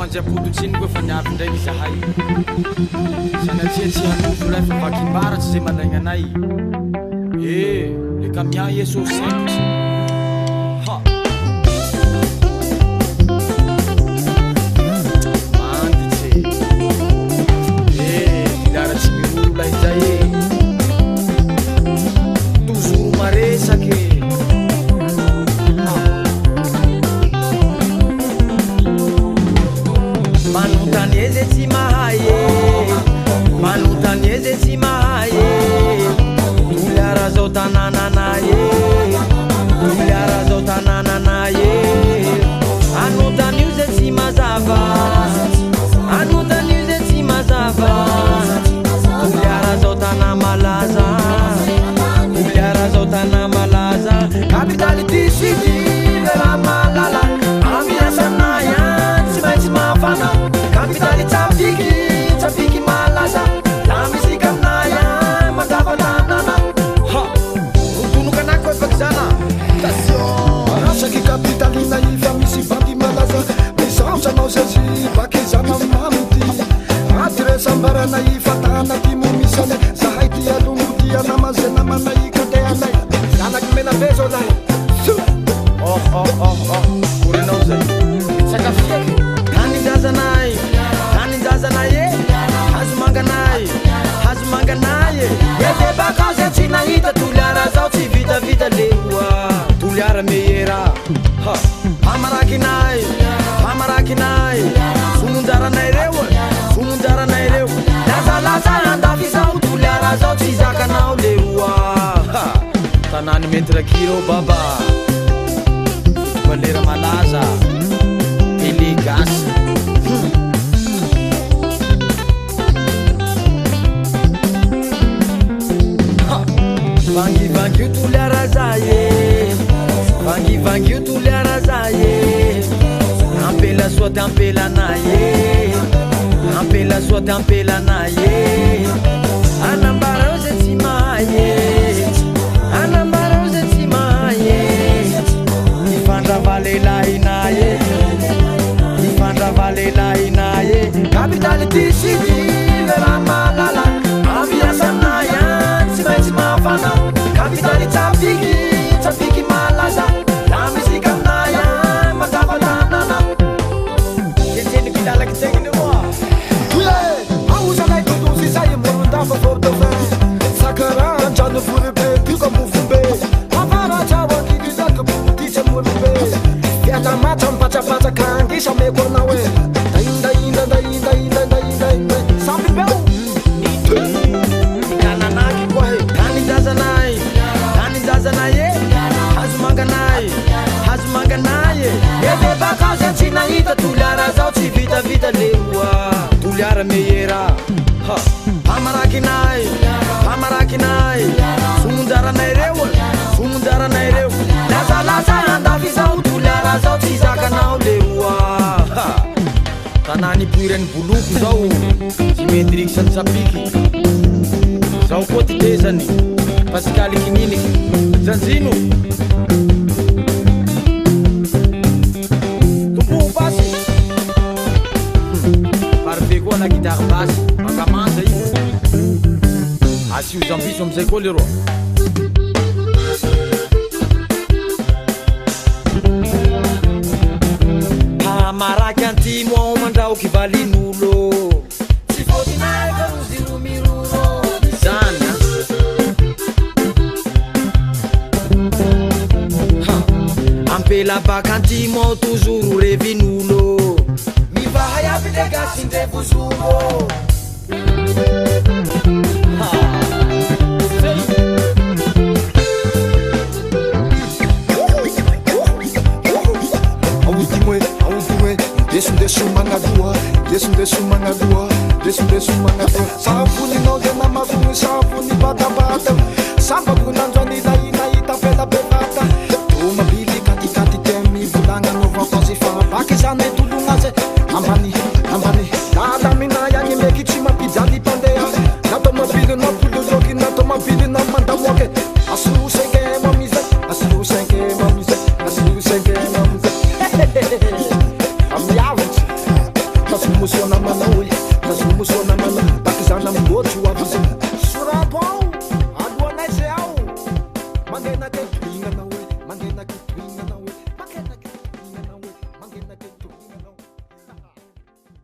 manjam-pototsiny koa fa niavy ndraiky zahay sanatsiatsihan'olo lay fa vakimbaratsy zay managny anay le kamia Yesu semplice manditse ilaratsy mirula izay toujours maresaky manontanieze tsy mahay manontanieze tsy mahay tuliara zao tananana tuliara zao tananana anontaniuze tsy mazava anontaniuze tsy mazava tuliara zao tana malaza tuliara zao tana malaza capitale du sud vera malala amiasanaya tsy maintsy mafana capitale tsapiki malaza la musique aminaya mandavatanana rotonokanako efaky zana station rasaky capitalina ifa misy bandy malaza misaotsanao zazy bakizana mamity adresambarana ifa tanaty momisane zahay ty alongotia namaze namanaika te anay zanaky mena be zao lahy korinao zay sakafiaky kaninjazanay hazo manganay ede bakaze tsy nahita tuliara zao tsy vitavita leoa tuliara meyera mamarakinay sumunjaranay reo lazalaza andafy zao tuliara zao tsy zakanao leoa tanany mentrakiro baba valera malaza elegasy vangi tuliara zaye vangi tuliara zaye ampela soit ampela naye anambara oze tsy maye ifandravalelahi naye capitale du sud vera malala amiasanaya tsy maintsy mafana capitale tsapiki malaza la musique aminaya mandavatanana keteny pilalaky tegniny moa aozanay todosy zay morondafa fordovin sakarandrano vorobe tiko mofombe avaratrawakigizaky botitsy morobe fiatamatra mipatrapatraka angisa mekonao e daindainda sampibeo ikananaky koa he kaninjazanay hazo manganay ede bakaze tsy nahita tuliara zao tsy vitavita leoa tuliara meyera pamarakinay sumunjaranay reo lazalaza andafy zao tuliara zao tsy zakanao leoa tanany poirany boloko zao tsy mendriky sady sapiky zao koa ty tezany pasikaly kininiky janjino tompo basy parve koa la guitare basy mangamanja io asio zambiso amizay koa leroa maraky antimo ao mandraoky valin'olo tsy fôtinay fa roziromiroro zany ampela baka antimo ao toujours revin'olo mivahay aby le gasindrevozoro Desu mangadua Sapuni no dena mavuni sapuni bata Sampagunanjani naita pela bebata Tuma bili kati temi Vulanga no vakosi fa Pakisane tulungaze Ambani Dada mina yani meki chima pizali pandea Nato mabili no pululo mavoziny